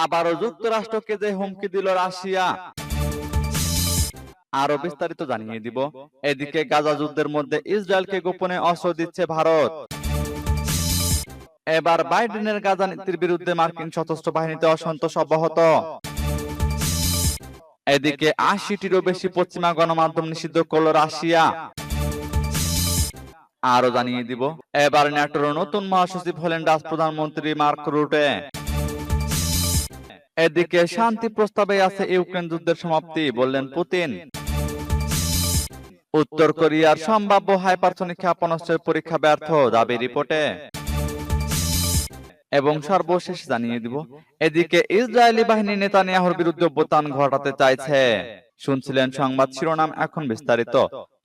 আবারও যুক্তরাষ্ট্রকে যে হুমকি দিল রাশিয়া, আরো বিস্তারিত জানিয়ে দিব। এদিকে গাজা যুদ্ধের মধ্যে ইসরায়েলকে গোপনে অস্ত্র দিচ্ছে ভারত। এবার বাইডেনের গাজা নীতির বিরুদ্ধে মার্কিন সশস্ত্র বাহিনীতে অসন্তোষ অব্যাহত। এদিকে ৮০টিরও বেশি পশ্চিমা গণমাধ্যম নিষিদ্ধ করল রাশিয়া। আরো জানিয়ে দিব, এবার ন্যাটোর নতুন মহাসচিব হলেন রাশ প্রধানমন্ত্রী মার্ক রুটে। এদিকে শান্তি প্রস্তাবে আছে ইউক্রেন যুদ্ধের সমাপ্তি, বললেন পুতিন। উত্তর কোরিয়ার সম্ভাব্য হাইপারসনিক ক্ষেপণাস্ত্রের পরীক্ষা ব্যর্থ, দাবি রিপোর্টে। এবং সর্বশেষ জানিয়ে দিব, এদিকে ইসরায়েলি বাহিনী নেতানিয়াহুর বিরুদ্ধে অভ্যুত্থান ঘটাতে চাইছে। শুনছিলেন সংবাদ শিরোনাম, এখন বিস্তারিত।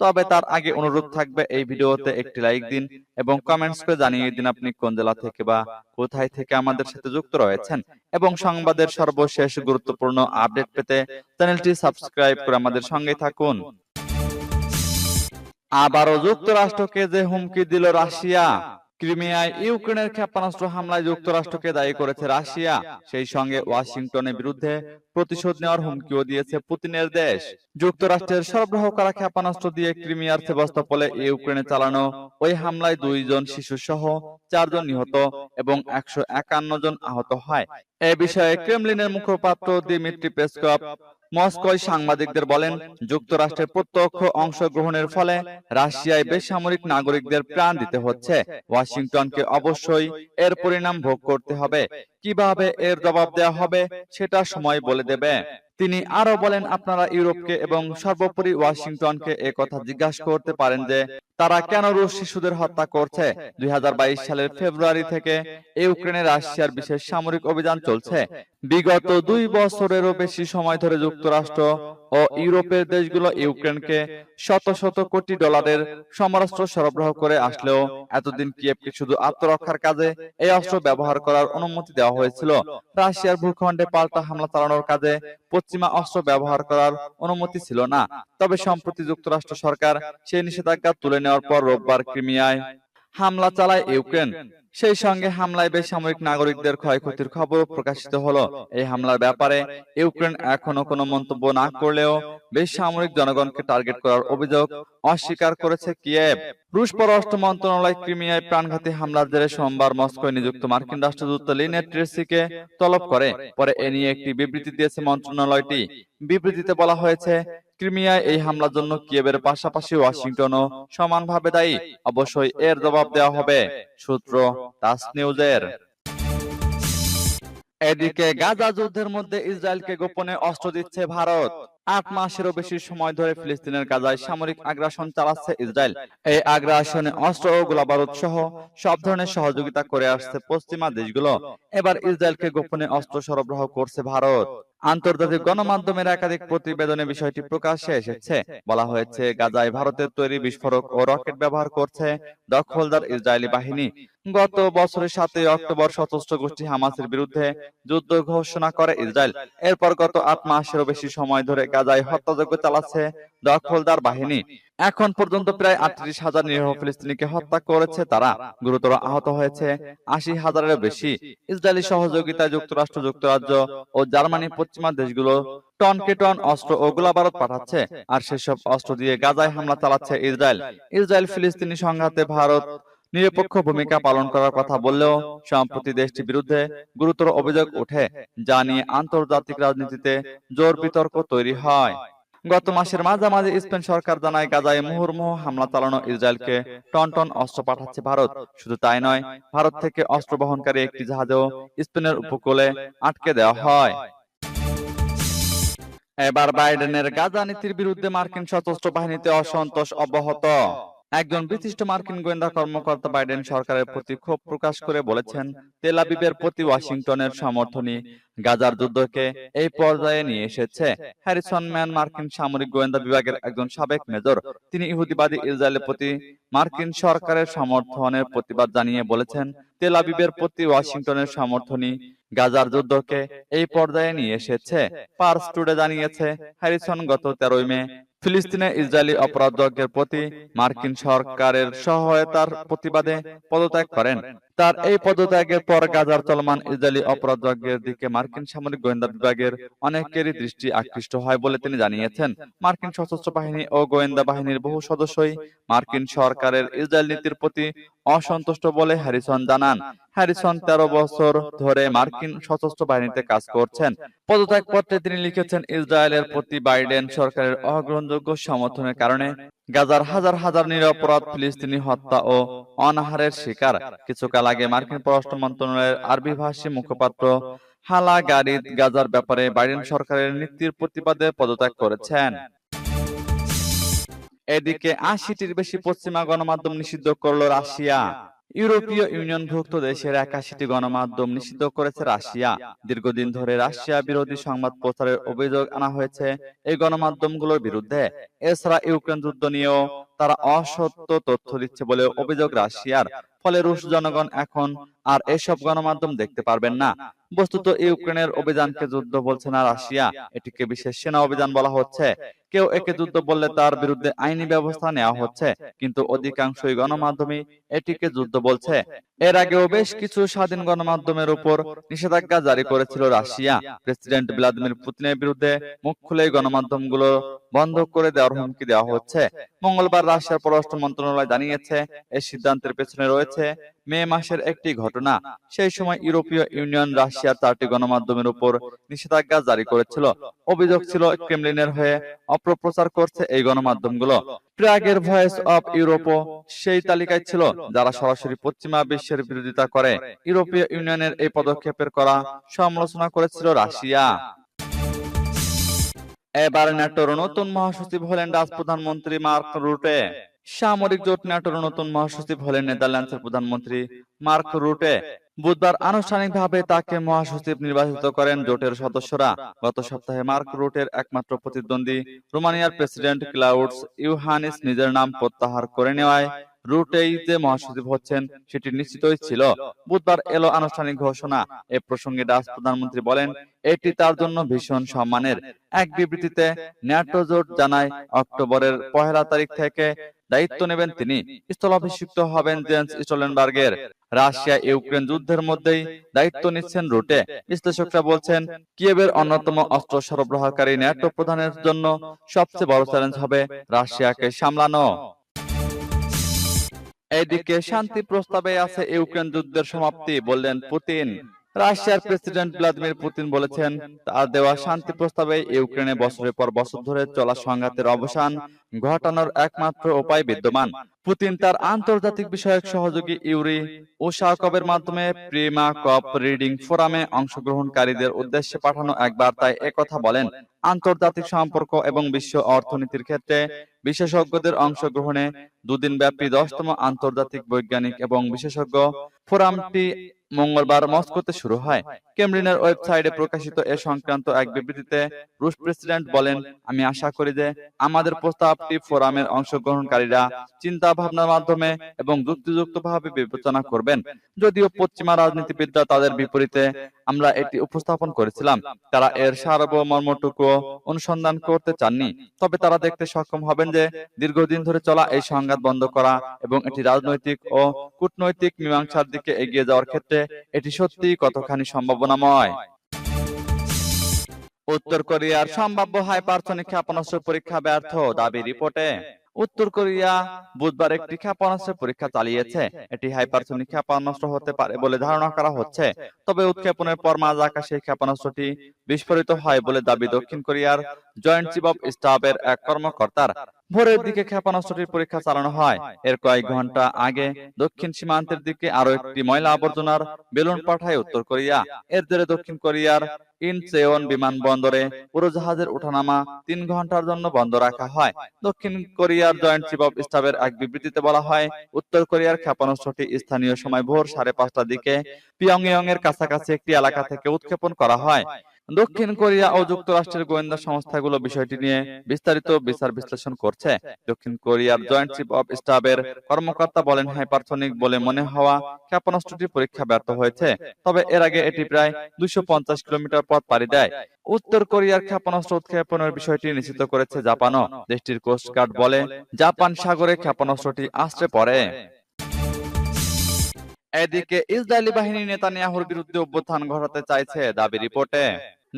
তবে তার আগে অনুরোধ থাকবে, এই ভিডিওতে একটি লাইক দিন এবং কমেন্টস করে জানিয়ে দিন আপনি কোন জেলা থেকে বা কোথায় থেকে আমাদের সাথে যুক্ত রয়েছেন। এবং সংবাদের সর্বশেষ গুরুত্বপূর্ণ আপডেট পেতে চ্যানেলটি সাবস্ক্রাইব করে আমাদের সঙ্গে থাকুন। আবারও যুক্তরাষ্ট্রকে যে হুমকি দিল রাশিয়া। ক্রিমিয়ায় ইউক্রেনের ক্ষেপণাস্ত্র হামলায় যুক্তরাষ্ট্রকে দায়ী করেছে রাশিয়া। সেই সঙ্গে ওয়াশিংটনের বিরুদ্ধে প্রতিশোধ নেওয়ার হুমকিও দিয়েছে পুতিনের দেশ। যুক্তরাষ্ট্রের সরবরাহ করা ক্ষেপণাস্ত্র দিয়ে ক্রিমিয়ার সেভাস্তোপলে ইউক্রেনে চালানো ওই হামলায় ২ জন শিশু সহ ৪ জন নিহত এবং ১৫১ জন আহত হয়। এ বিষয়ে ক্রেমলিনের মুখপাত্র দিমিত্রি পেসকভ মস্কোয় সাংবাদিকদের বলেন, যুক্তরাষ্ট্রের প্রত্যক্ষ অংশগ্রহণের ফলে রাশিয়ায় বেসামরিক নাগরিকদের প্রাণ দিতে হচ্ছে। ওয়াশিংটনকে অবশ্যই এর পরিণাম ভোগ করতে হবে। কিভাবে এর জবাব দেওয়া হবে সেটা সময় বলে দেবে। তিনি আরো বলেন, আপনারা ইউরোপকে এবং সর্বোপরি ওয়াশিংটনকে একথা জিজ্ঞাসা করতে পারেন যে তারা কেন রুশ শিশুদের হত্যা করছে। ২০২২ সালের ফেব্রুয়ারি থেকে ইউক্রেনে রাশিয়ার বিশেষ সামরিক অভিযান চলছে। বিগত ২ বছরেরও বেশি সময় ধরে যুক্তরাষ্ট্র ও ইউরোপের দেশগুলো ইউক্রেনকে শত শত কোটি ডলারের সমরাস্ত্র সরবরাহ করে আসলেও এতদিন কিয়েভকে শুধু আত্মরক্ষার কাজে এই অস্ত্র ব্যবহার করার অনুমতি দেওয়া হয়েছিল। রাশিয়ার ভূখণ্ডে পাল্টা হামলা চালানোর কাজে পশ্চিমা অস্ত্র ব্যবহার করার অনুমতি ছিল না। তবে সম্প্রতি যুক্তরাষ্ট্র সরকার সেই নিষেধাজ্ঞা তুলে নেওয়ার পর রোববার ক্রিমিয়ায় হামলা চালায় ইউক্রেন। সেই সঙ্গে হামলায় বেসামরিক নাগরিকদের ক্ষয়ক্ষতির খবরও প্রকাশিত হলো। এই হামলার ব্যাপারে ইউক্রেন এখনো কোনো মন্তব্য না করলেও বেসামরিক জনগণকে টার্গেট করার অভিযোগ অস্বীকার করেছে কিয়েভ। রুশ পররাষ্ট্র মন্ত্রণালয় ক্রিমিয়ায় প্রাণঘাতী হামলার জেরে সোমবার মস্কোয় নিযুক্ত মার্কিন রাষ্ট্রদূত লিনেট ট্রেসিকে তলব করে। পরে এ নিয়ে একটি বিবৃতি দিয়েছে মন্ত্রণালয়টি। বিবৃতিতে বলা হয়েছে, ক্রিমিয়ায় এই হামলার জন্য কিয়েভের পাশাপাশি ওয়াশিংটনও সমানভাবে দায়ী। অবশ্যই এর জবাব দেওয়া হবে। সূত্র তাস নিউজের। এদিকে গাজা যুদ্ধের মধ্যে ইসরায়েলকে গোপনে অস্ত্র দিচ্ছে ভারত। ৮ মাসেরও বেশি সময় ধরে ফিলিস্তিনের গাজায় সামরিক আগ্রাসন চালাচ্ছে ইসরায়েল। এই আগ্রাসনে অস্ত্র ও গোলাবারুদ সহ সব ধরনের সহযোগিতা করে আসছে পশ্চিমা দেশগুলো। এবার ইসরায়েলকে গোপনে অস্ত্র সরবরাহ করছে ভারত। আন্তর্জাতিক গণমাধ্যমের একাধিক প্রতিবেদনে বিষয়টি প্রকাশ্যে এসেছে। বলা হয়েছে, গাজায় ভারতের তৈরি বিস্ফোরক ও রকেট ব্যবহার করছে দখলদার ইসরায়েলি বাহিনী। গত বছরের ৭ই অক্টোবর সশস্ত্র গোষ্ঠী হামাসের বিরুদ্ধে যুদ্ধ ঘোষণা করে ইসরায়েল। এরপর গত ৮ মাসেরও বেশি সময় ধরে গাজায় হত্যাযজ্ঞ চালাচ্ছে দখলদার বাহিনী। এখন পর্যন্ত প্রায় ৩৮,০০০ নিরীহ ফিলিস্তিনিকে হত্যা করেছে তারা। গুরুতর আহত হয়েছে ৮০,০০০-এরও বেশি। ইসরায়েলি সহযোগিতায় যুক্তরাষ্ট্র, যুক্তরাজ্য ও জার্মানি পশ্চিমা দেশগুলো টনকে টন অস্ত্র ও গোলাবারুদ পাঠাচ্ছে। আর সেসব অস্ত্র দিয়ে গাজায় হামলা চালাচ্ছে ইসরায়েল। ইসরায়েল ফিলিস্তিনি সংঘাতে ভারত নিরপেক্ষ ভূমিকা পালন করার কথা বললেও সম্প্রতি দেশটির বিরুদ্ধে গুরুতর অভিযোগ ওঠে, যা নিয়ে আন্তর্জাতিক রাজনীতিতে জোর বিতর্ক তৈরি হয়। গত মাসের মাঝামাঝি স্পেন সরকার জানায়, গাজায় মুহুর্মুহু হামলা চালানো ইসরায়েলকে টন টন অস্ত্র পাঠাচ্ছে ভারত। শুধু তাই নয়, ভারত থেকে অস্ত্র বহনকারী একটি জাহাজও স্পেনের উপকূলে আটকে দেওয়া হয়। এবার বাইডেনের গাজা নীতির বিরুদ্ধে মার্কিন সশস্ত্র বাহিনীতে অসন্তোষ অব্যাহত। একজন বিশিষ্ট মার্কিন গোয়েন্দা কর্মকর্তা বাইডেন সরকারের প্রতি ক্ষোভ প্রকাশ করে বলেছেন, তেল আবিবের প্রতি ওয়াশিংটনের সমর্থনই গাজার যুদ্ধকে এই পর্যায়ে নিয়ে এসেছে। হ্যারিসন ম্যান মার্কিন সামরিক গোয়েন্দা বিভাগের একজন সাবেক মেজর। তিনি ইহুদিবাদী ইসরায়েলের প্রতি মার্কিন সরকারের সমর্থনের প্রতিবাদ জানিয়ে বলেছেন, তেল আবিবের প্রতি ওয়াশিংটনের সমর্থনই গাজার যুদ্ধকে এই পর্যায়ে নিয়ে এসেছে। পার্স টুডে জানিয়েছে, হ্যারিসন গত ১৩ মে ফিলিস্তিনে ইসরায়েলি অপরাধযজ্ঞের প্রতি মার্কিন সরকারের সহায়তার প্রতিবাদে পদত্যাগ করেন। তার এই পদত্যাগের পর গাজার চলমান ইসরায়েলি অপরাধের দিকে মার্কিন সামরিক গোয়েন্দা বিভাগের অনেকেরই দৃষ্টি আকৃষ্ট হয় বলে তিনি জানিয়েছেন। মার্কিন সশস্ত্র বাহিনী ও গোয়েন্দা বাহিনীর বহু সদস্যই মার্কিন সরকারের ইসরায়েল নীতির প্রতি অসন্তুষ্ট বলে হ্যারিসন জানান। হ্যারিসন 13 বছর ধরে মার্কিন সশস্ত্র বাহিনীতে কাজ করছেন। পদত্যাগপত্রে তিনি লিখেছেন, ইসরায়েলের প্রতি বাইডেন সরকারের অগ্রহণযোগ্য সমর্থনের কারণে গাজার হাজার হাজার নিরপরাধ ফিলিস্তিনি হত্যা ও অনাহারের শিকার। কিছুকাল আগে মার্কিন পররাষ্ট্র মন্ত্রণালয়ের আরবিভাষী মুখপাত্র হালা গারিদ গাজার ব্যাপারে বাইডেন সরকারের নীতির প্রতিবাদে পদত্যাগ করেছেন। এদিকে ৮০টির বেশি পশ্চিমা গণমাধ্যম নিষিদ্ধ করল রাশিয়া। ইউরোপীয় ইউনিয়নভুক্ত দেশের ৮১টি গণমাধ্যম নিষিদ্ধ করেছে রাশিয়া। দীর্ঘদিন ধরে রাশিয়া বিরোধী সংবাদ প্রচারের অভিযোগ আনা হয়েছে এই গণমাধ্যমগুলোর বিরুদ্ধে। এছাড়া ইউক্রেন যুদ্ধ নিয়েও তারা অসত্য তথ্য দিচ্ছে বলে অভিযোগ রাশিয়ার। ফলে রুশ জনগণ এখন আর এসব গণমাধ্যম দেখতে পারবেন না। বস্তুত ইউক্রেনের অভিযানকে যুদ্ধ বলছে না রাশিয়া, এটিকে বিশেষ সেনা অভিযান বলা হচ্ছে। কেউ একে যুদ্ধ বললে তার বিরুদ্ধে আইনি ব্যবস্থা নেওয়া হচ্ছে, কিন্তু অধিকাংশই গণমাধ্যমই এটিকে যুদ্ধ বলছে। এর আগেও বেশ কিছু স্বাধীন গণমাধ্যমের উপর নিষেধাজ্ঞা জারি করেছিল রাশিয়া। প্রেসিডেন্ট ভ্লাদিমির পুতিনের বিরুদ্ধে মুখ খুলেই গণমাধ্যমগুলো বন্ধ করে দেওয়ার হুমকি দেওয়া হচ্ছে। মঙ্গলবার রাশিয়ার পররাষ্ট্র মন্ত্রণালয় জানিয়েছে, এই সিদ্ধান্তের পেছনে রয়েছে মে মাসের একটি ঘটনা। সেই সময় ইউরোপীয় ইউনিয়ন রাশিয়ার 4টি গণমাধ্যমের উপর নিষেধাজ্ঞা জারি করেছিল। অভিযোগ ছিল ক্রেমলিনের হয়ে অপপ্রচার করছে এই গণমাধ্যমগুলো। প্রাগের ভয়েস অফ ইউরোপও সেই তালিকায় ছিল, যারা সরাসরি পশ্চিমা বিশ্বের বিরোধিতা করে। ইউরোপীয় ইউনিয়নের এই পদক্ষেপের করা সমালোচনা করেছিল রাশিয়া। এবার ন্যাটোর নতুন মহাসচিব হলেন ডাচ প্রধানমন্ত্রী মার্ক রুটে। সামরিক জোট ন্যাটোর নতুন মহাসচিব হলেন নেদারল্যান্ডসের প্রধানমন্ত্রী মার্ক রুটে। বুধবার আনুষ্ঠানিকভাবে তাকে মহাসচিব নির্বাচিত করেন জোটের সদস্যরা। গত সপ্তাহে মার্ক রুটের একমাত্র প্রতিদ্বন্দ্বী রোমানিয়ার প্রেসিডেন্ট ক্লাউডস ইউহানিস নিজের নাম প্রত্যাহার করে নেওয়ায় রুটেই যে মহাসচিব হচ্ছেন সেটি নিশ্চিতই ছিল। বুধবার এলো আনুষ্ঠানিক ঘোষণা। এ প্রসঙ্গে ডাচ প্রধানমন্ত্রী বলেন, এটি তার জন্য ভীষণ সম্মানের। এক বিবৃতিতে ন্যাটো জোট জানায়, অক্টোবরের 1 তারিখ থেকে দায়িত্ব নেবেন তিনি। স্থলাভিষিক্ত হবেন জেন্স স্টোলটেনবার্গের। রাশিয়া ইউক্রেন যুদ্ধের মধ্যেই দায়িত্ব নিচ্ছেন রুটে। বিশ্লেষকরা বলছেন, কিয়েভের অন্যতম অস্ত্র সরবরাহকারী ন্যাটো প্রধানের জন্য সবচেয়ে বড় চ্যালেঞ্জ হবে রাশিয়াকে সামলানো। এদিকে শান্তি প্রস্তাবে আছে ইউক্রেন যুদ্ধের সমাপ্তি, বললেন পুতিন। রাশিয়ার প্রেসিডেন্ট ভ্লাদিমির পুতিন বলেছেন, তার দেওয়া শান্তি প্রস্তাবে ইউক্রেনে বছরের পর বছর ধরে চলা সংঘাতের অবসান ঘটানোর একমাত্র উপায় বিদ্যমান। পুতিন তার আন্তর্জাতিক বিষয়ক সহযোগী ইউরি উশাকভের মাধ্যমে প্রিমা কপ রিডিং ফোরামে অংশগ্রহণকারীদের উদ্দেশ্যে পাঠানো এক বার্তায় একথা বলেন। আন্তর্জাতিক সম্পর্ক এবং বিশ্ব অর্থনীতির ক্ষেত্রে বিশেষজ্ঞদের অংশগ্রহণে দুদিনব্যাপী 10তম আন্তর্জাতিক বৈজ্ঞানিক এবং বিশেষজ্ঞ ফোরামটি মঙ্গলবার মস্কোতে শুরু হয়। ক্রেমলিনের ওয়েবসাইটে প্রকাশিত এ সংক্রান্ত এক বিবৃতিতে রুশ প্রেসিডেন্ট বলেন, আমি আশা করি যে আমাদের প্রস্তাবটি ফোরামের অংশগ্রহণকারীরা চিন্তা ভাবনার মাধ্যমে এবং যুক্তিযুক্তভাবে বিবেচনা করবেন। যদিও পশ্চিমা রাজনীতিবিদরা তাদের বিপরীতে আমরা এটি উপস্থাপন করেছিলাম, তারা এর সার্বমর্মটুকু অনুসন্ধান করতে চাননি। তবে তারা দেখতে সক্ষম হবেন যে দীর্ঘদিন ধরে চলা এই সংঘাত বন্ধ করা এবং এটি রাজনৈতিক ও কূটনৈতিক মীমাংসার দিকে এগিয়ে যাওয়ার ক্ষেত্রে এটি সত্যিই কতখানি সম্ভাবনাময়। উত্তর কোরিয়ার সম্ভাব্য হাইপারসনিক ক্ষেপণাস্ত্র পরীক্ষা ব্যর্থ, দাবি রিপোর্টে। উত্তর কোরিয়া বুধবার একটি ক্ষেপণাস্ত্রের পরীক্ষা চালিয়েছে। এটি হাইপারসনিক ক্ষেপণাস্ত্র হতে পারে বলে ধারণা করা হচ্ছে। তবে উৎক্ষেপণের পর মাঝ আকাশে ক্ষেপণাস্ত্রটি বিস্ফোরিত হয় বলে দাবি দক্ষিণ কোরিয়ার জয়েন্ট চিফ অব স্টাফের এক কর্মকর্তার। ভোরের দিকে ক্ষেপণাস্ত্রটির পরীক্ষা চালানো হয়। এর কয়েক ঘন্টা আগে দক্ষিণ সীমান্তের দিকে আরো একটি ময়লা আবর্জনার বেলুন পাঠায় উত্তর কোরিয়া। এর জেরে দক্ষিণ কোরিয়ার ইনচেওন বিমানবন্দরে উড়োজাহাজের ওঠানামা 3 ঘন্টার জন্য বন্ধ রাখা হয়। দক্ষিণ কোরিয়ার জয়েন্ট চিফ অব স্টাফের এক বিবৃতিতে বলা হয়, উত্তর কোরিয়ার ক্ষেপণাস্ত্রটি স্থানীয় সময় ভোর 5:30টার দিকে পিয়ংইয়ং এর কাছাকাছি একটি এলাকা থেকে উৎক্ষেপণ করা হয়। দক্ষিণ কোরিয়া ও যুক্তরাষ্ট্রের গোয়েন্দা সংস্থাগুলো বিষয়টি নিয়ে বিস্তারিত বিচার বিশ্লেষণ করছে। দক্ষিণ কোরিয়ার জয়েন্ট চিফ অব স্টাফের কর্মকর্তা বলেন, হাইপারসনিক বলে মনে হওয়া ক্ষেপণাস্ত্রটির পরীক্ষা ব্যর্থ হয়েছে। তবে এর আগে এটি প্রায় 250 কিলোমিটার পথ পাড়ি দেয়। উত্তর কোরিয়ার ক্ষেপণাস্ত্র উৎক্ষেপণের বিষয়টি নিশ্চিত করেছে জাপানও। দেশটির কোস্টগার্ড বলে, জাপান সাগরে ক্ষেপণাস্ত্রটি আছড়ে পড়ে। এদিকে ইসরায়েলি বাহিনী নেতানিয়াহুর বিরুদ্ধে অভ্যুত্থান ঘটাতে চাইছে দাবি রিপোর্টে।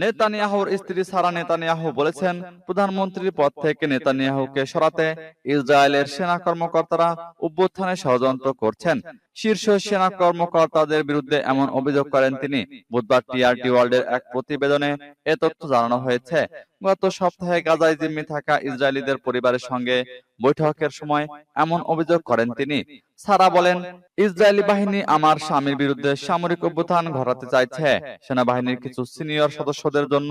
নেতানিয়াহুর স্ত্রী সারা নেতানিয়াহু বলেছেন, প্রধানমন্ত্রীর পদ থেকে নেতানিয়াহুকে সরাতে ইসরায়েলের সেনা কর্মকর্তারা অভ্যুত্থানে ষড়যন্ত্র করছেন। শীর্ষ সেনা কর্মকর্তাদের বিরুদ্ধে এমন অভিযোগ করেন তিনি। বুধবার টিআরটি ওয়ার্ল্ডের এক প্রতিবেদনে এ তথ্য জানানো হয়েছে। গত সপ্তাহে গাজায় জিম্মি থাকা ইসরায়েলিদের পরিবারের সঙ্গে বৈঠকের সময় এমন অভিযোগ করেন তিনি। সারা বলেন, ইসরায়েলি বাহিনী আমার স্বামীর বিরুদ্ধে সামরিক অভ্যুত্থান ঘটাতে চাইছে। সেনাবাহিনীর কিছু সিনিয়র সদস্যদের জন্য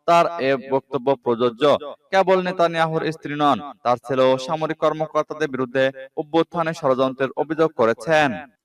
তার এ বক্তব্য প্রযোজ্য। কেবল নেতানিয়াহুর স্ত্রী নন, তার ছেলেও সামরিক কর্মকর্তাদের বিরুদ্ধে অভ্যুত্থানে ষড়যন্ত্রের অভিযোগ করেছেন।